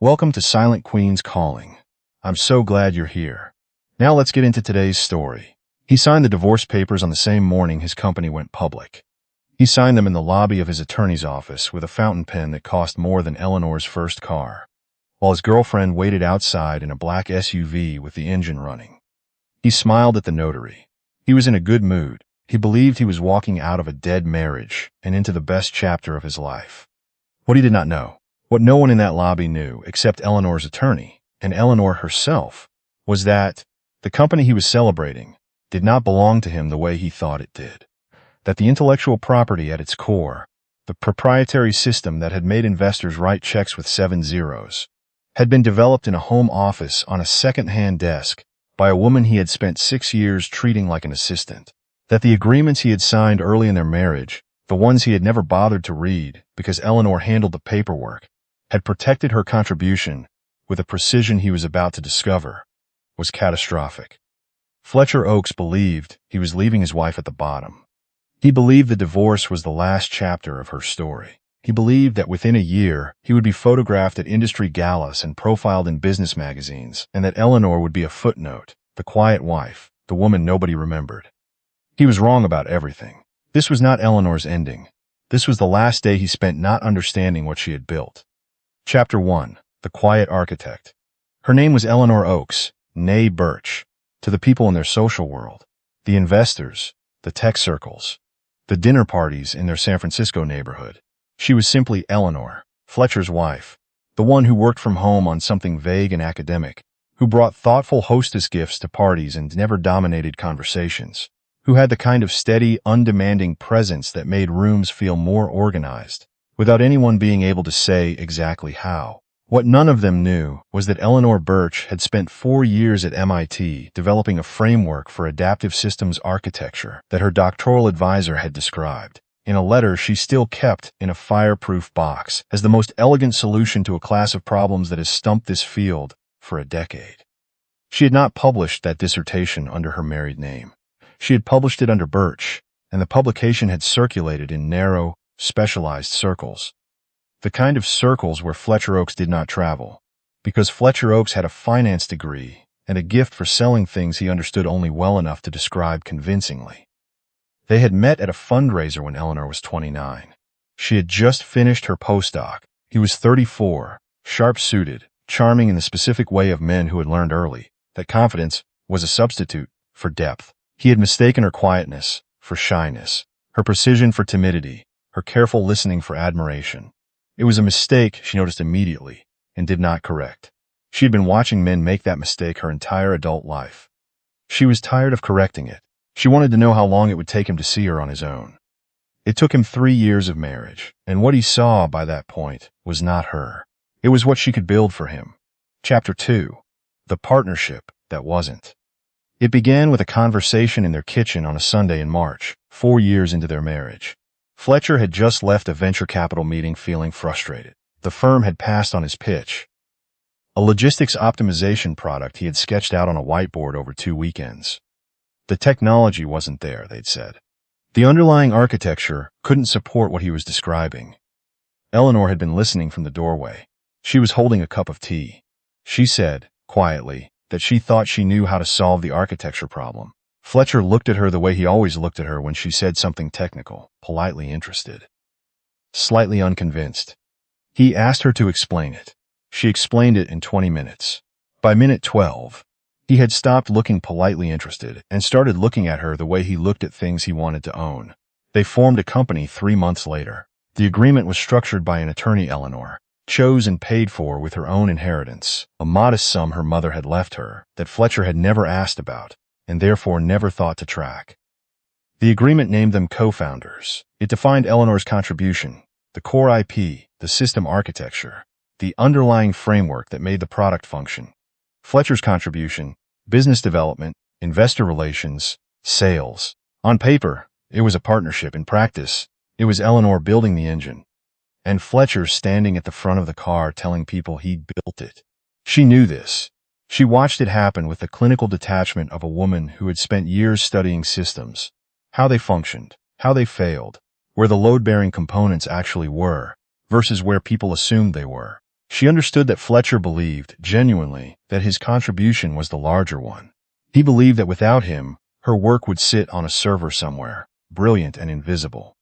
Welcome to Silent Queen's Calling. I'm so glad you're here. Now let's get into today's story. He signed the divorce papers on the same morning his company went public. He signed them in the lobby of his attorney's office with a fountain pen that cost more than Eleanor's first car, while his girlfriend waited outside in a black SUV with the engine running. He smiled at the notary. He was in a good mood. He believed he was walking out of a dead marriage and into the best chapter of his life. What he did not know, what no one in that lobby knew except Eleanor's attorney and Eleanor herself, was that the company he was celebrating did not belong to him the way he thought it did. That the intellectual property at its core, the proprietary system that had made investors write checks with 7 zeros, had been developed in a home office on a second-hand desk by a woman he had spent 6 years treating like an assistant. That the agreements he had signed early in their marriage, the ones he had never bothered to read because Eleanor handled the paperwork, had protected her contribution with a precision he was about to discover was catastrophic. Fletcher Oakes believed he was leaving his wife at the bottom. He believed the divorce was the last chapter of her story. He believed that within a year he would be photographed at industry galas and profiled in business magazines, and that Eleanor would be a footnote, the quiet wife, the woman nobody remembered. He was wrong about everything. This was not Eleanor's ending. This was the last day he spent not understanding what she had built. Chapter 1. The Quiet Architect. Her name was Eleanor Oakes, née Birch, to the people in their social world, the investors, the tech circles, the dinner parties in their San Francisco neighborhood. She was simply Eleanor, Fletcher's wife, the one who worked from home on something vague and academic, who brought thoughtful hostess gifts to parties and never dominated conversations, who had the kind of steady, undemanding presence that made rooms feel more organized, without anyone being able to say exactly how. What none of them knew was that Eleanor Birch had spent 4 years at MIT developing a framework for adaptive systems architecture that her doctoral advisor had described, in a letter she still kept in a fireproof box, as the most elegant solution to a class of problems that has stumped this field for a decade. She had not published that dissertation under her married name. She had published it under Birch, and the publication had circulated in narrow, specialized circles. The kind of circles where Fletcher Oakes did not travel, because Fletcher Oakes had a finance degree and a gift for selling things he understood only well enough to describe convincingly. They had met at a fundraiser when Eleanor was 29. She had just finished her postdoc. He was 34, sharp-suited, charming in the specific way of men who had learned early that confidence was a substitute for depth. He had mistaken her quietness for shyness, her precision for timidity, her careful listening for admiration. It was a mistake she noticed immediately and did not correct. She had been watching men make that mistake her entire adult life. She was tired of correcting it. She wanted to know how long it would take him to see her on his own. It took him 3 years of marriage, and what he saw by that point was not her. It was what she could build for him. Chapter 2. The Partnership That Wasn't. It began with a conversation in their kitchen on a Sunday in March, 4 years into their marriage. Fletcher had just left a venture capital meeting feeling frustrated. The firm had passed on his pitch, a logistics optimization product he had sketched out on a whiteboard over 2 weekends. The technology wasn't there, they'd said. The underlying architecture couldn't support what he was describing. Eleanor had been listening from the doorway. She was holding a cup of tea. She said, quietly, that she thought she knew how to solve the architecture problem. Fletcher looked at her the way he always looked at her when she said something technical, politely interested, slightly unconvinced. He asked her to explain it. She explained it in 20 minutes. By minute 12, he had stopped looking politely interested and started looking at her the way he looked at things he wanted to own. They formed a company 3 months later. The agreement was structured by an attorney Eleanor chose and paid for with her own inheritance, a modest sum her mother had left her that Fletcher had never asked about and therefore never thought to track. The agreement named them co-founders. It defined Eleanor's contribution, the core IP, the system architecture, the underlying framework that made the product function. Fletcher's contribution, business development, investor relations, sales. On paper, it was a partnership. In practice, it was Eleanor building the engine, and Fletcher standing at the front of the car telling people he'd built it. She knew this. She watched it happen with the clinical detachment of a woman who had spent years studying systems, how they functioned, how they failed, where the load-bearing components actually were, versus where people assumed they were. She understood that Fletcher believed, genuinely, that his contribution was the larger one. He believed that without him, her work would sit on a server somewhere, brilliant and invisible.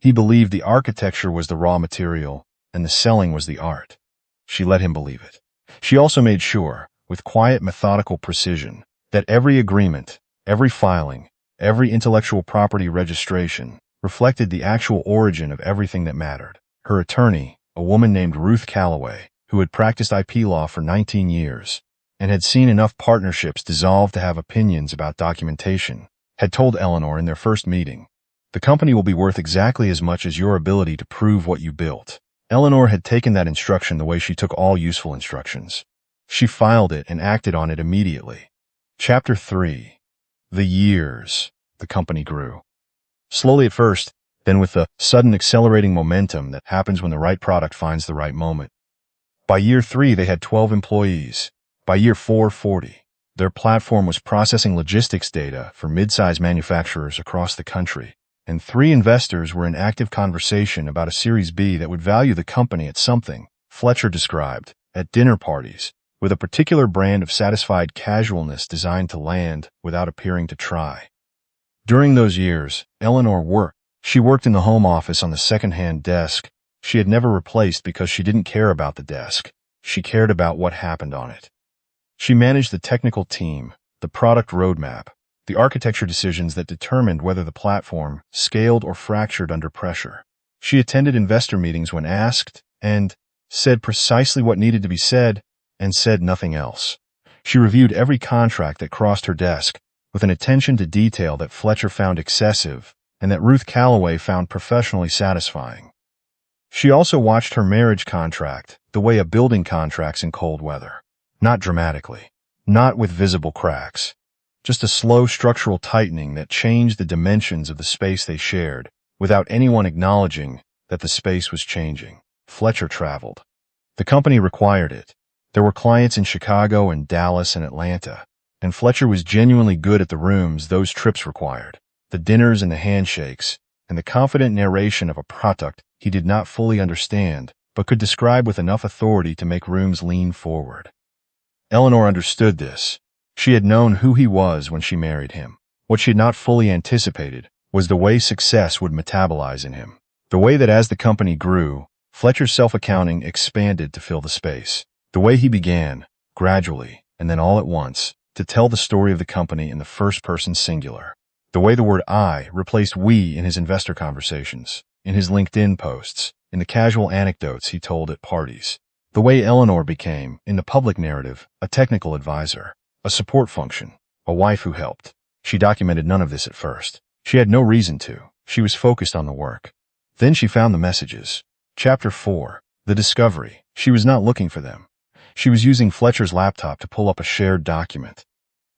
He believed the architecture was the raw material, and the selling was the art. She let him believe it. She also made sure, with quiet methodical precision, that every agreement, every filing, every intellectual property registration reflected the actual origin of everything that mattered. Her attorney, a woman named Ruth Calloway, who had practiced IP law for 19 years and had seen enough partnerships dissolve to have opinions about documentation, had told Eleanor in their first meeting, "The company will be worth exactly as much as your ability to prove what you built." Eleanor had taken that instruction the way she took all useful instructions. She filed it and acted on it immediately. Chapter 3. The years the company grew. Slowly at first, then with the sudden accelerating momentum that happens when the right product finds the right moment. By year 3, they had 12 employees. By year 4, 40. Their platform was processing logistics data for mid-size manufacturers across the country, and 3 investors were in active conversation about a Series B that would value the company at something, Fletcher described, at dinner parties, with a particular brand of satisfied casualness designed to land without appearing to try. During those years, Eleanor worked. She worked in the home office on the second-hand desk she had never replaced because she didn't care about the desk. She cared about what happened on it. She managed the technical team, the product roadmap, the architecture decisions that determined whether the platform scaled or fractured under pressure. She attended investor meetings when asked and said precisely what needed to be said and said nothing else. She reviewed every contract that crossed her desk with an attention to detail that Fletcher found excessive and that Ruth Calloway found professionally satisfying. She also watched her marriage contract the way a building contracts in cold weather. Not dramatically, not with visible cracks, just a slow structural tightening that changed the dimensions of the space they shared without anyone acknowledging that the space was changing. Fletcher traveled. The company required it. There were clients in Chicago and Dallas and Atlanta, and Fletcher was genuinely good at the rooms those trips required. The dinners and the handshakes, and the confident narration of a product he did not fully understand, but could describe with enough authority to make rooms lean forward. Eleanor understood this. She had known who he was when she married him. What she had not fully anticipated was the way success would metabolize in him. The way that as the company grew, Fletcher's self-accounting expanded to fill the space. The way he began, gradually, and then all at once, to tell the story of the company in the first-person singular. The way the word I replaced we in his investor conversations, in his LinkedIn posts, in the casual anecdotes he told at parties. The way Eleanor became, in the public narrative, a technical advisor, a support function, a wife who helped. She documented none of this at first. She had no reason to. She was focused on the work. Then she found the messages. Chapter 4. The discovery. She was not looking for them. She was using Fletcher's laptop to pull up a shared document.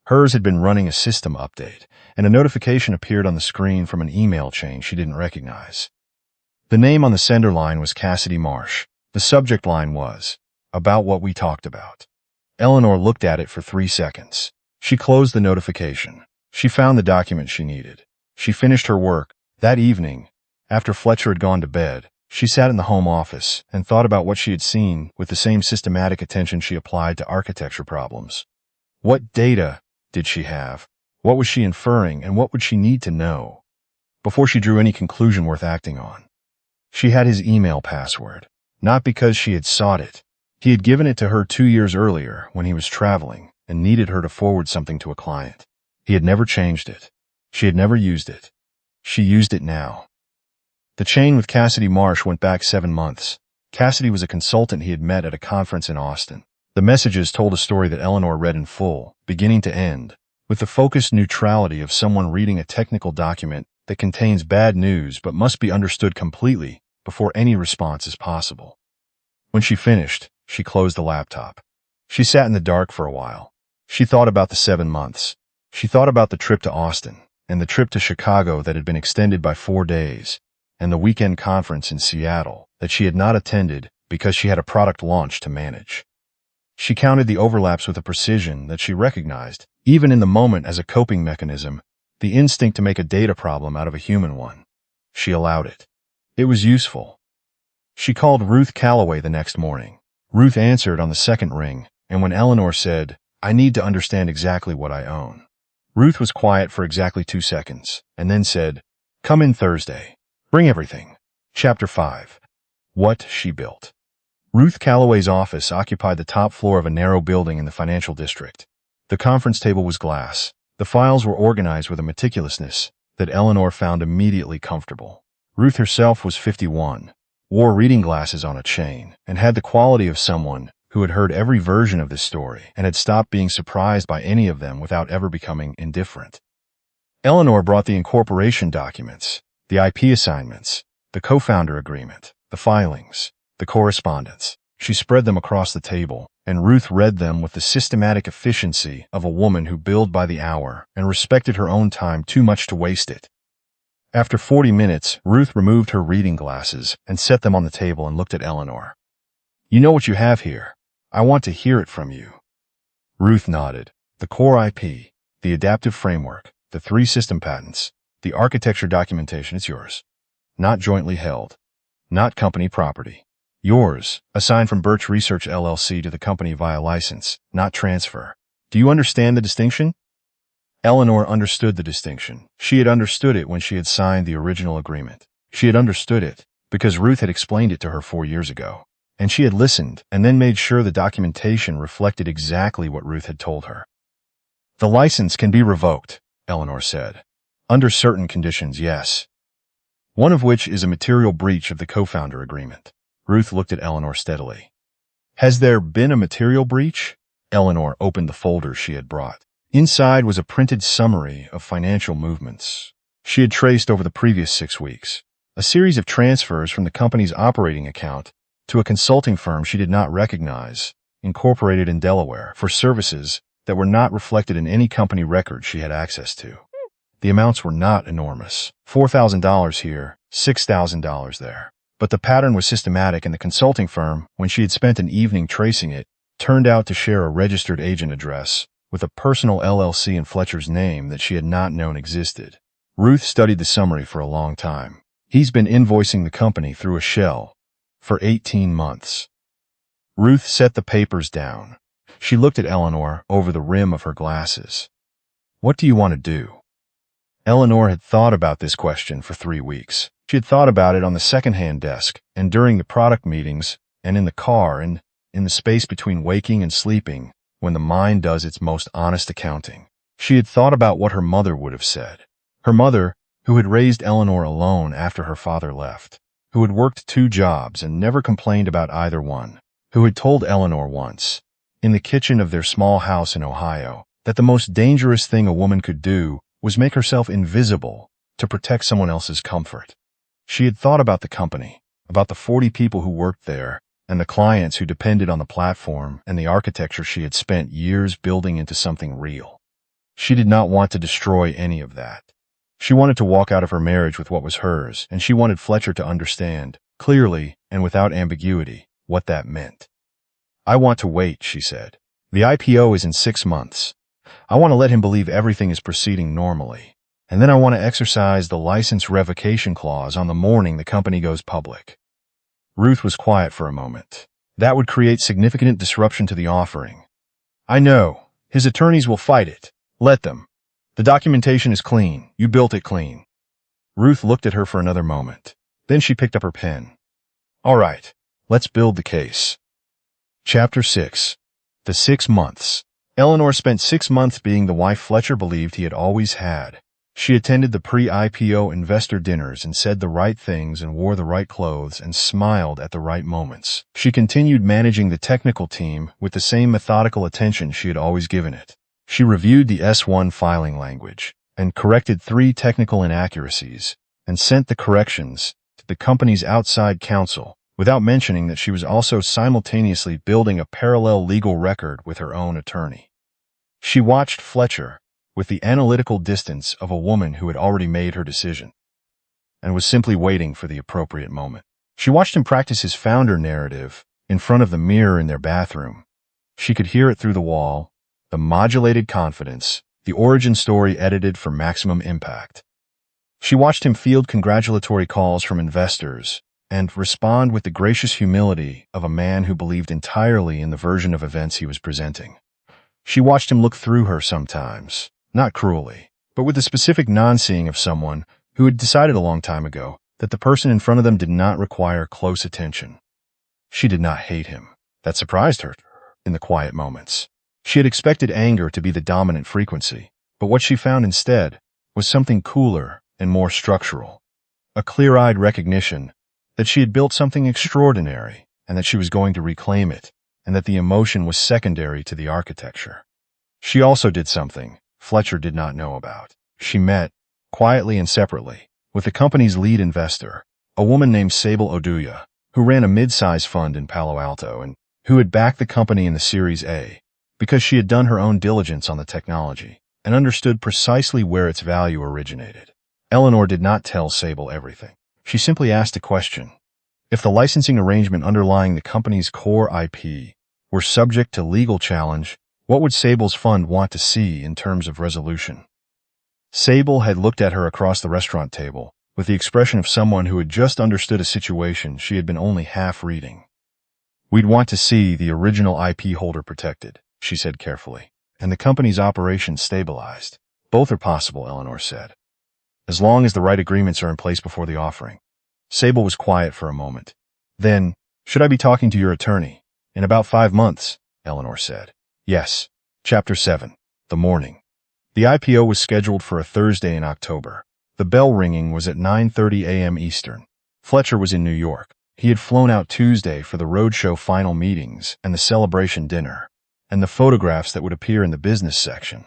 Hers had been running a system update, and a notification appeared on the screen from an email chain she didn't recognize. The name on the sender line was Cassidy Marsh. The subject line was, "About what we talked about." Eleanor looked at it for 3 seconds. She closed the notification. She found the document she needed. She finished her work. That evening, after Fletcher had gone to bed, she sat in the home office and thought about what she had seen with the same systematic attention she applied to architecture problems. What data did she have? What was she inferring, and what would she need to know before she drew any conclusion worth acting on? She had his email password, not because she had sought it. He had given it to her 2 years earlier when he was traveling and needed her to forward something to a client. He had never changed it. She had never used it. She used it now. The chain with Cassidy Marsh went back 7 months. Cassidy was a consultant he had met at a conference in Austin. The messages told a story that Eleanor read in full, beginning to end, with the focused neutrality of someone reading a technical document that contains bad news but must be understood completely before any response is possible. When she finished, she closed the laptop. She sat in the dark for a while. She thought about the 7 months. She thought about the trip to Austin, and the trip to Chicago that had been extended by 4 days, and the weekend conference in Seattle that she had not attended because she had a product launch to manage. She counted the overlaps with a precision that she recognized, even in the moment as a coping mechanism, the instinct to make a data problem out of a human one. She allowed it. It was useful. She called Ruth Calloway the next morning. Ruth answered on the second ring, and when Eleanor said, "I need to understand exactly what I own," Ruth was quiet for exactly 2 seconds, and then said, "Come in Thursday. Bring everything." Chapter 5. What she built. Ruth Calloway's office occupied the top floor of a narrow building in the financial district. The conference table was glass. The files were organized with a meticulousness that Eleanor found immediately comfortable. Ruth herself was 51, wore reading glasses on a chain, and had the quality of someone who had heard every version of this story and had stopped being surprised by any of them without ever becoming indifferent. Eleanor brought the incorporation documents, the IP assignments, the co-founder agreement, the filings, the correspondence. She spread them across the table, and Ruth read them with the systematic efficiency of a woman who billed by the hour and respected her own time too much to waste it. After 40 minutes, Ruth removed her reading glasses and set them on the table and looked at Eleanor. "You know what you have here. I want to hear it from you." Ruth nodded. "The core IP, the adaptive framework, the 3 system patents, the architecture documentation, it's yours. Not jointly held. Not company property. Yours, assigned from Birch Research LLC to the company via license, not transfer. Do you understand the distinction?" Eleanor understood the distinction. She had understood it when she had signed the original agreement. She had understood it because Ruth had explained it to her 4 years ago. And she had listened and then made sure the documentation reflected exactly what Ruth had told her. "The license can be revoked," Eleanor said. "Under certain conditions, yes. One of which is a material breach of the co-founder agreement." Ruth looked at Eleanor steadily. "Has there been a material breach?" Eleanor opened the folder she had brought. Inside was a printed summary of financial movements she had traced over the previous 6 weeks. A series of transfers from the company's operating account to a consulting firm she did not recognize, incorporated in Delaware, for services that were not reflected in any company record she had access to. The amounts were not enormous. $4,000 here, $6,000 there. But the pattern was systematic, and the consulting firm, when she had spent an evening tracing it, turned out to share a registered agent address with a personal LLC in Fletcher's name that she had not known existed. Ruth studied the summary for a long time. "He's been invoicing the company through a shell for 18 months. Ruth set the papers down. She looked at Eleanor over the rim of her glasses. "What do you want to do?" Eleanor had thought about this question for 3 weeks. She had thought about it on the second-hand desk, and during the product meetings, and in the car, and in the space between waking and sleeping, when the mind does its most honest accounting. She had thought about what her mother would have said. Her mother, who had raised Eleanor alone after her father left, who had worked 2 jobs and never complained about either one, who had told Eleanor once, in the kitchen of their small house in Ohio, that the most dangerous thing a woman could do was make herself invisible to protect someone else's comfort. She had thought about the company, about the 40 people who worked there, and the clients who depended on the platform and the architecture she had spent years building into something real. She did not want to destroy any of that. She wanted to walk out of her marriage with what was hers, and she wanted Fletcher to understand, clearly and without ambiguity, what that meant. "I want to wait," she said. "The IPO is in 6 months. I want to let him believe everything is proceeding normally. And then I want to exercise the license revocation clause on the morning the company goes public." Ruth was quiet for a moment. "That would create significant disruption to the offering." "I know. His attorneys will fight it. Let them. The documentation is clean. You built it clean." Ruth looked at her for another moment. Then she picked up her pen. "All right, let's build the case." Chapter 6. The 6 months. Eleanor spent 6 months being the wife Fletcher believed he had always had. She attended the pre-IPO investor dinners and said the right things and wore the right clothes and smiled at the right moments. She continued managing the technical team with the same methodical attention she had always given it. She reviewed the S1 filing language and corrected 3 technical inaccuracies and sent the corrections to the company's outside counsel, without mentioning that she was also simultaneously building a parallel legal record with her own attorney. She watched Fletcher with the analytical distance of a woman who had already made her decision and was simply waiting for the appropriate moment. She watched him practice his founder narrative in front of the mirror in their bathroom. She could hear it through the wall, the modulated confidence, the origin story edited for maximum impact. She watched him field congratulatory calls from investors and respond with the gracious humility of a man who believed entirely in the version of events he was presenting. She watched him look through her sometimes, not cruelly, but with the specific non-seeing of someone who had decided a long time ago that the person in front of them did not require close attention. She did not hate him. That surprised her in the quiet moments. She had expected anger to be the dominant frequency, but what she found instead was something cooler and more structural. A clear-eyed recognition that she had built something extraordinary and that she was going to reclaim it, and that the emotion was secondary to the architecture. She also did something Fletcher did not know about. She met, quietly and separately, with the company's lead investor, a woman named Sable Oduya, who ran a mid-size fund in Palo Alto and who had backed the company in the Series A because she had done her own diligence on the technology and understood precisely where its value originated. Eleanor did not tell Sable everything. She simply asked a question. If the licensing arrangement underlying the company's core IP were subject to legal challenge, what would Sable's fund want to see in terms of resolution? Sable had looked at her across the restaurant table with the expression of someone who had just understood a situation she had been only half reading. We'd want to see the original IP holder protected, she said carefully, and the company's operations stabilized. Both are possible, Eleanor said, as long as the right agreements are in place before the offering. Sable was quiet for a moment. Then, should I be talking to your attorney? In about 5 months, Eleanor said. Yes. Chapter 7. The morning. The IPO was scheduled for a Thursday in October. The bell ringing was at 9:30 a.m. Eastern. Fletcher was in New York. He had flown out Tuesday for the roadshow final meetings and the celebration dinner, and the photographs that would appear in the business section.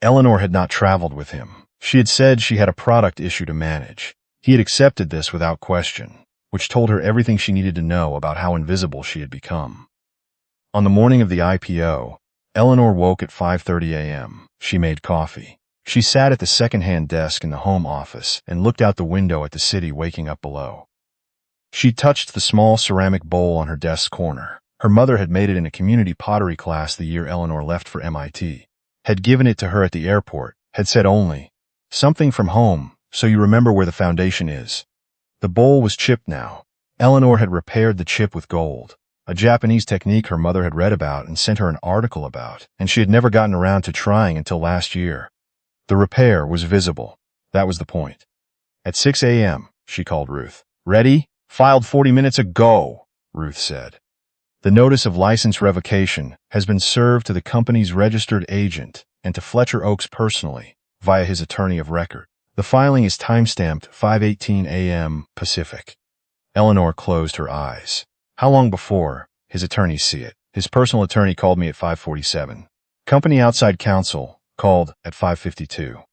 Eleanor had not traveled with him. She had said she had a product issue to manage. He had accepted this without question, which told her everything she needed to know about how invisible she had become. On the morning of the IPO, Eleanor woke at 5:30 a.m. She made coffee. She sat at the second-hand desk in the home office and looked out the window at the city waking up below. She touched the small ceramic bowl on her desk's corner. Her mother had made it in a community pottery class the year Eleanor left for MIT, had given it to her at the airport, had said only, "Something from home, so you remember where the foundation is." The bowl was chipped now. Eleanor had repaired the chip with gold, a Japanese technique her mother had read about and sent her an article about, and she had never gotten around to trying until last year. The repair was visible. That was the point. At 6 a.m., she called Ruth. "Ready? Filed 40 minutes ago," Ruth said. "The notice of license revocation has been served to the company's registered agent and to Fletcher Oaks personally, via his attorney of record. The filing is timestamped 5:18 a.m. Pacific." Eleanor closed her eyes. How long before his attorneys see it? His personal attorney called me at 5:47. Company outside counsel called at 5:52.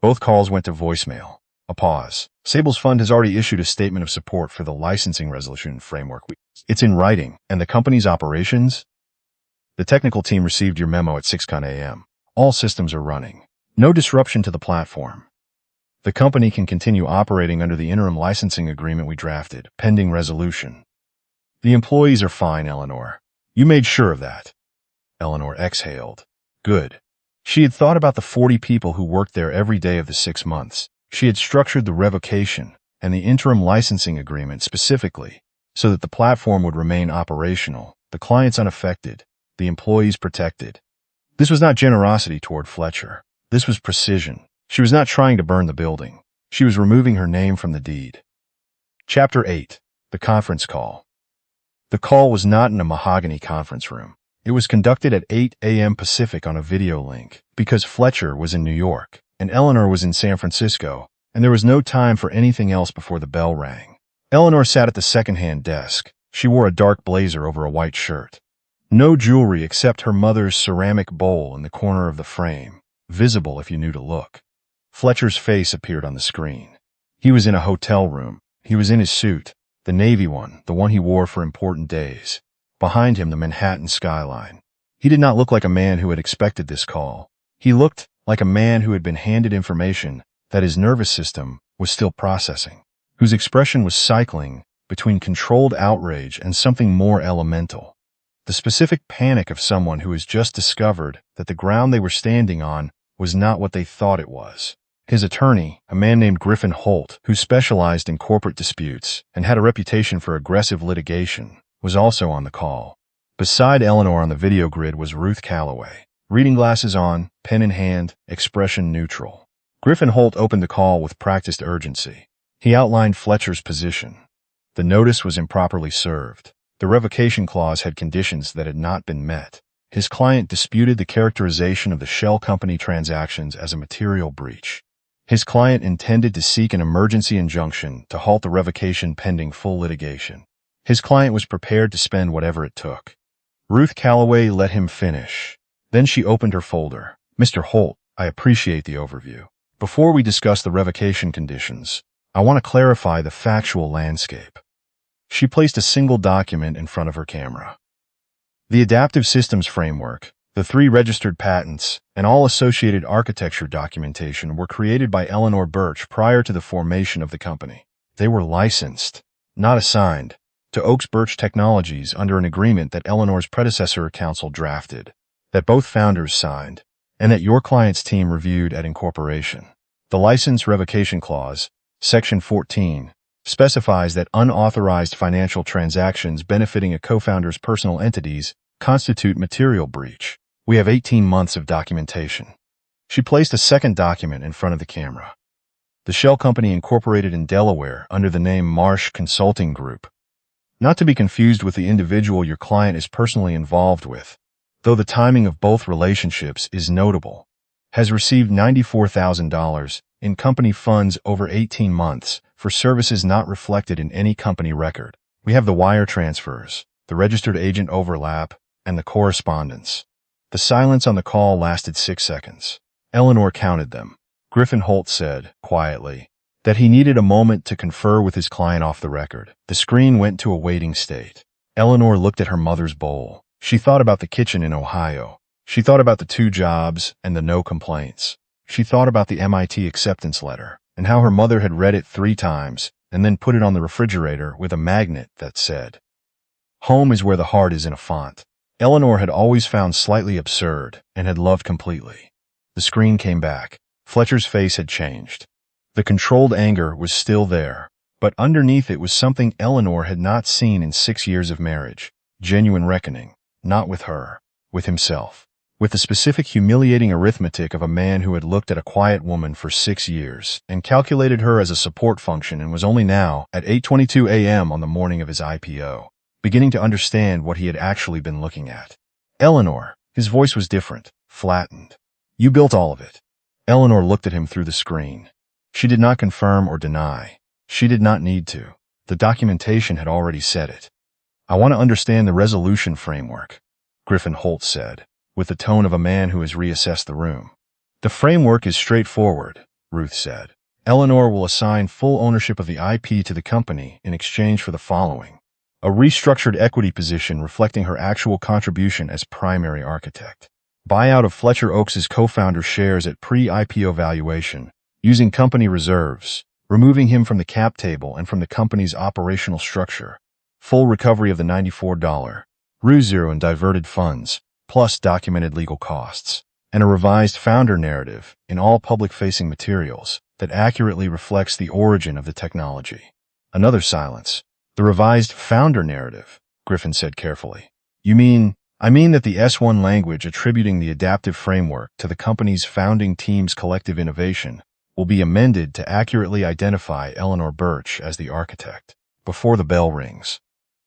Both calls went to voicemail. A pause. Sable's fund has already issued a statement of support for the licensing resolution framework. It's in writing. And the company's operations? The technical team received your memo at 6 a.m. All systems are running. No disruption to the platform. The company can continue operating under the interim licensing agreement we drafted, pending resolution. The employees are fine, Eleanor. You made sure of that. Eleanor exhaled. Good. She had thought about the 40 people who worked there every day of the 6 months. She had structured the revocation and the interim licensing agreement specifically so that the platform would remain operational, the clients unaffected, the employees protected. This was not generosity toward Fletcher. This was precision. She was not trying to burn the building. She was removing her name from the deed. Chapter 8. The conference call. The call was not in a mahogany conference room. It was conducted at 8 a.m. Pacific on a video link because Fletcher was in New York and Eleanor was in San Francisco, and there was no time for anything else before the bell rang. Eleanor sat at the second-hand desk. She wore a dark blazer over a white shirt. No jewelry except her mother's ceramic bowl in the corner of the frame, visible if you knew to look. Fletcher's face appeared on the screen. He was in a hotel room. He was in his suit, the navy one, the one he wore for important days. Behind him, the Manhattan skyline. He did not look like a man who had expected this call. He looked like a man who had been handed information that his nervous system was still processing, whose expression was cycling between controlled outrage and something more elemental. The specific panic of someone who has just discovered that the ground they were standing on was not what they thought it was. His attorney, a man named Griffin Holt, who specialized in corporate disputes and had a reputation for aggressive litigation, was also on the call. Beside Eleanor on the video grid was Ruth Calloway, reading glasses on, pen in hand, expression neutral. Griffin Holt opened the call with practiced urgency. He outlined Fletcher's position. The notice was improperly served. The revocation clause had conditions that had not been met. His client disputed the characterization of the shell company transactions as a material breach. His client intended to seek an emergency injunction to halt the revocation pending full litigation. His client was prepared to spend whatever it took. Ruth Calloway let him finish. Then she opened her folder. "Mr. Holt, I appreciate the overview. Before we discuss the revocation conditions, I want to clarify the factual landscape." She placed a single document in front of her camera. The Adaptive Systems Framework, the 3 registered patents, and all associated architecture documentation were created by Eleanor Birch prior to the formation of the company. They were licensed, not assigned, to Oaks Birch Technologies under an agreement that Eleanor's predecessor counsel drafted, that both founders signed, and that your client's team reviewed at incorporation. The License Revocation Clause, Section 14, specifies that unauthorized financial transactions benefiting a co-founder's personal entities constitute material breach. We have 18 months of documentation. She placed a second document in front of the camera. The shell company incorporated in Delaware under the name Marsh Consulting Group. Not to be confused with the individual your client is personally involved with, though the timing of both relationships is notable, has received $94,000 in company funds over 18 months for services not reflected in any company record. We have the wire transfers, the registered agent overlap, and the correspondence. The silence on the call lasted 6 seconds. Eleanor counted them. Griffin Holt said, quietly, that he needed a moment to confer with his client off the record. The screen went to a waiting state. Eleanor looked at her mother's bowl. She thought about the kitchen in Ohio. She thought about the 2 jobs and the no complaints. She thought about the MIT acceptance letter and how her mother had read it 3 times and then put it on the refrigerator with a magnet that said, "Home is where the heart is," in a font Eleanor had always found slightly absurd and had loved completely. The screen came back. Fletcher's face had changed. The controlled anger was still there, but underneath it was something Eleanor had not seen in 6 years of marriage. Genuine reckoning, not with her, with himself. With the specific humiliating arithmetic of a man who had looked at a quiet woman for 6 years and calculated her as a support function and was only now, at 8:22 a.m. on the morning of his IPO, beginning to understand what he had actually been looking at. "Eleanor," his voice was different, flattened. "You built all of it." Eleanor looked at him through the screen. She did not confirm or deny. She did not need to. The documentation had already said it. "I want to understand the resolution framework," Griffin Holt said, with the tone of a man who has reassessed the room. "The framework is straightforward," Ruth said. "Eleanor will assign full ownership of the IP to the company in exchange for the following: a restructured equity position reflecting her actual contribution as primary architect. Buyout of Fletcher Oaks' co-founder shares at pre-IPO valuation, using company reserves, removing him from the cap table and from the company's operational structure. Full recovery of the $94 Rue0 and diverted funds, plus documented legal costs. And a revised founder narrative in all public-facing materials that accurately reflects the origin of the technology." Another silence. "The revised founder narrative," Griffin said carefully. I mean that the S1 language attributing the adaptive framework to the company's founding team's collective innovation will be amended to accurately identify Eleanor Birch as the architect. Before the bell rings.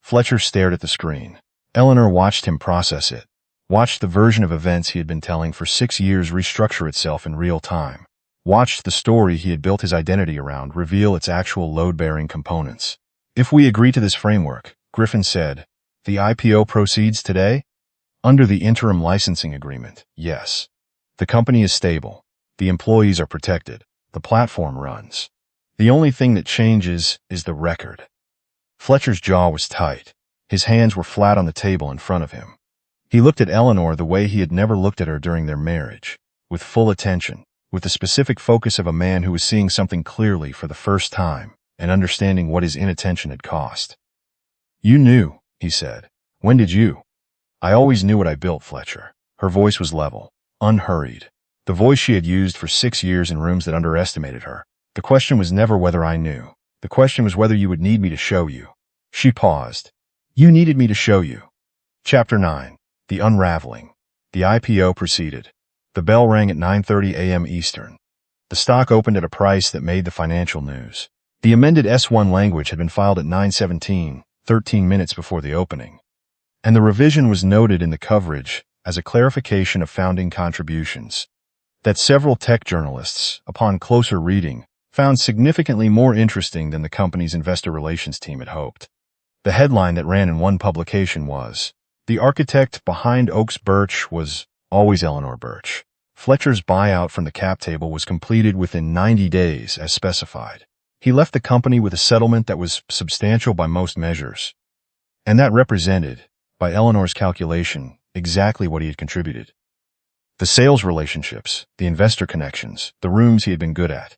Fletcher stared at the screen. Eleanor watched him process it, watched the version of events he had been telling for 6 years restructure itself in real time, watched the story he had built his identity around reveal its actual load-bearing components. "If we agree to this framework," Griffin said, "the IPO proceeds today?" "Under the interim licensing agreement, yes. The company is stable. The employees are protected. The platform runs. The only thing that changes is the record." Fletcher's jaw was tight. His hands were flat on the table in front of him. He looked at Eleanor the way he had never looked at her during their marriage, with full attention, with the specific focus of a man who was seeing something clearly for the first time and understanding what his inattention had cost. "You knew," he said. "When did you?" "I always knew what I built, Fletcher." Her voice was level, unhurried. The voice she had used for 6 years in rooms that underestimated her. The question was never whether I knew. The question was whether you would need me to show you. She paused. You needed me to show you. Chapter 9. The Unraveling. The IPO proceeded. The bell rang at 9:30 a.m. Eastern. The stock opened at a price that made the financial news. The amended S1 language had been filed at 9:17, 13 minutes before the opening. And the revision was noted in the coverage as a clarification of founding contributions that several tech journalists, upon closer reading, found significantly more interesting than the company's investor relations team had hoped. The headline that ran in one publication was, "The architect behind Oaks Birch was always Eleanor Birch. Fletcher's buyout from the cap table was completed within 90 days as specified. He left the company with a settlement that was substantial by most measures. And that represented, by Eleanor's calculation, exactly what he had contributed. The sales relationships, the investor connections, the rooms he had been good at.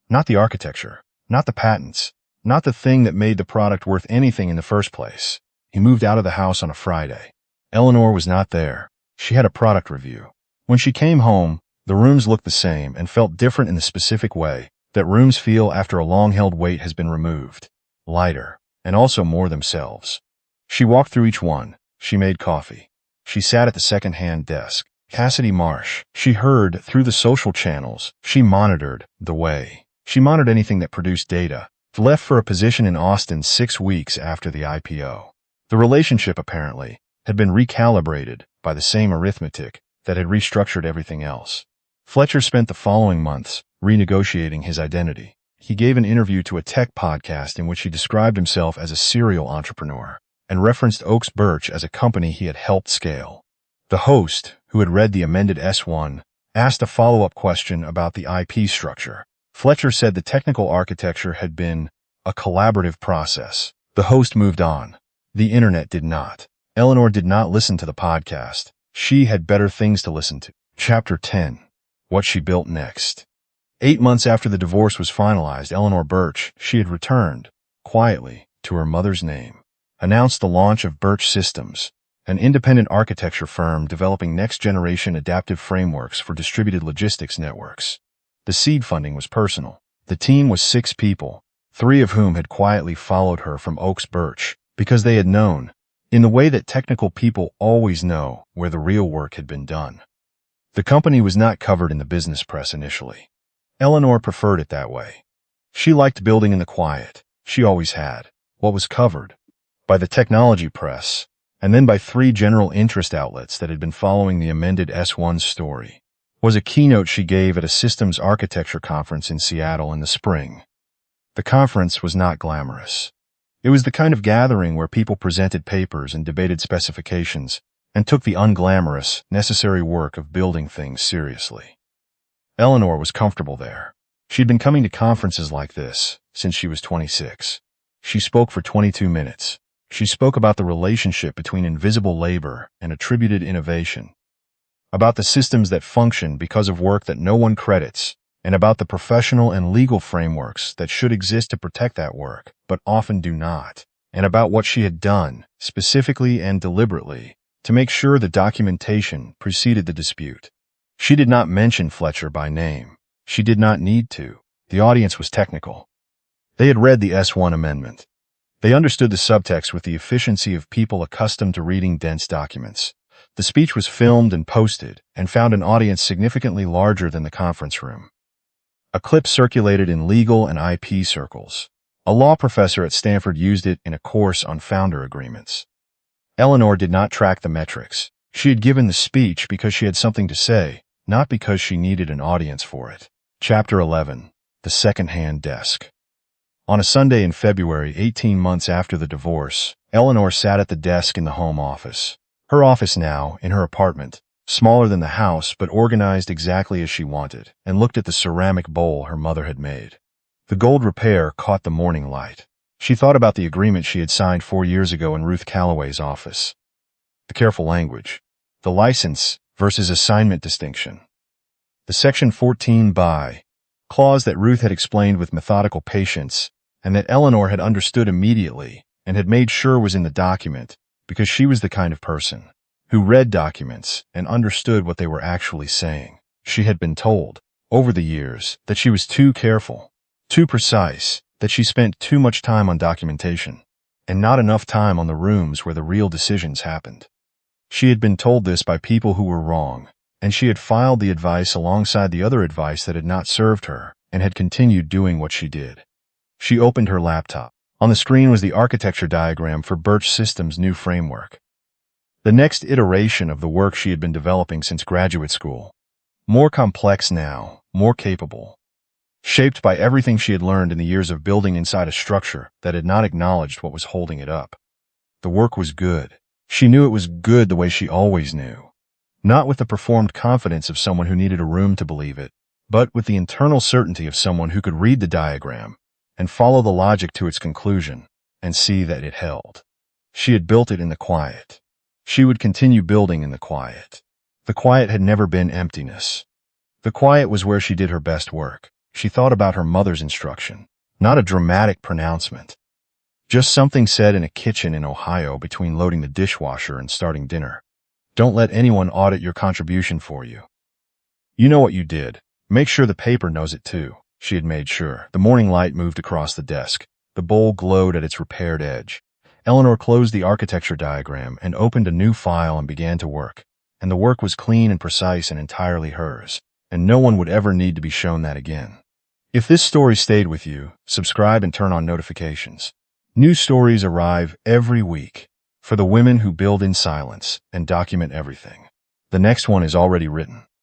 Not the architecture, not the patents, not the thing that made the product worth anything in the first place. He moved out of the house on a Friday. Eleanor was not there. She had a product review. When she came home, the rooms looked the same and felt different in the specific way that rooms feel after a long-held weight has been removed. Lighter, and also more themselves. She walked through each one. She made coffee. She sat at the second-hand desk. Cassidy Marsh. She heard through the social channels. She monitored the way. She monitored anything that produced data. Left for a position in Austin 6 weeks after the IPO. The relationship, apparently, had been recalibrated by the same arithmetic that had restructured everything else. Fletcher spent the following months renegotiating his identity. He gave an interview to a tech podcast in which he described himself as a serial entrepreneur and referenced Oaks Birch as a company he had helped scale. The host, who had read the amended S1, asked a follow-up question about the IP structure. Fletcher said the technical architecture had been a collaborative process. The host moved on. The internet did not. Eleanor did not listen to the podcast. She had better things to listen to. Chapter 10. What she built next. 8 months after the divorce was finalized, Eleanor Birch, she had returned, quietly, to her mother's name. Announced the launch of Birch Systems, an independent architecture firm developing next-generation adaptive frameworks for distributed logistics networks. The seed funding was personal. The team was 6 people, 3 of whom had quietly followed her from Oaks Birch because they had known, in the way that technical people always know, where the real work had been done. The company was not covered in the business press initially. Eleanor preferred it that way. She liked building in the quiet. She always had. What was covered? By the technology press, and then by 3 general interest outlets that had been following the amended S1 story, was a keynote she gave at a systems architecture conference in Seattle in the spring. The conference was not glamorous. It was the kind of gathering where people presented papers and debated specifications and took the unglamorous, necessary work of building things seriously. Eleanor was comfortable there. She'd been coming to conferences like this since she was 26. She spoke for 22 minutes. She spoke about the relationship between invisible labor and attributed innovation, about the systems that function because of work that no one credits, and about the professional and legal frameworks that should exist to protect that work, but often do not, and about what she had done, specifically and deliberately, to make sure the documentation preceded the dispute. She did not mention Fletcher by name. She did not need to. The audience was technical. They had read the S1 amendment. They understood the subtext with the efficiency of people accustomed to reading dense documents. The speech was filmed and posted and found an audience significantly larger than the conference room. A clip circulated in legal and IP circles. A law professor at Stanford used it in a course on founder agreements. Eleanor did not track the metrics. She had given the speech because she had something to say, not because she needed an audience for it. Chapter 11. The Second-Hand Desk. On a Sunday in February, 18 months after the divorce, Eleanor sat at the desk in the home office. Her office now, in her apartment, smaller than the house but organized exactly as she wanted, and looked at the ceramic bowl her mother had made. The gold repair caught the morning light. She thought about the agreement she had signed 4 years ago in Ruth Calloway's office. The careful language. The license versus assignment distinction. The Section 14 by clause that Ruth had explained with methodical patience and that Eleanor had understood immediately and had made sure was in the document because she was the kind of person who read documents and understood what they were actually saying. She had been told, over the years, that she was too careful, too precise, that she spent too much time on documentation, and not enough time on the rooms where the real decisions happened. She had been told this by people who were wrong, and she had filed the advice alongside the other advice that had not served her, and had continued doing what she did. She opened her laptop. On the screen was the architecture diagram for Birch Systems' new framework. The next iteration of the work she had been developing since graduate school. More complex now, more capable. Shaped by everything she had learned in the years of building inside a structure that had not acknowledged what was holding it up. The work was good. She knew it was good the way she always knew. Not with the performed confidence of someone who needed a room to believe it, but with the internal certainty of someone who could read the diagram and follow the logic to its conclusion and see that it held. She had built it in the quiet. She would continue building in the quiet. The quiet had never been emptiness. The quiet was where she did her best work. She thought about her mother's instruction, not a dramatic pronouncement. Just something said in a kitchen in Ohio between loading the dishwasher and starting dinner. Don't let anyone audit your contribution for you. You know what you did. Make sure the paper knows it too. She had made sure. The morning light moved across the desk. The bowl glowed at its repaired edge. Eleanor closed the architecture diagram and opened a new file and began to work. And the work was clean and precise and entirely hers. And no one would ever need to be shown that again. If this story stayed with you, subscribe and turn on notifications. New stories arrive every week for the women who build in silence and document everything. The next one is already written.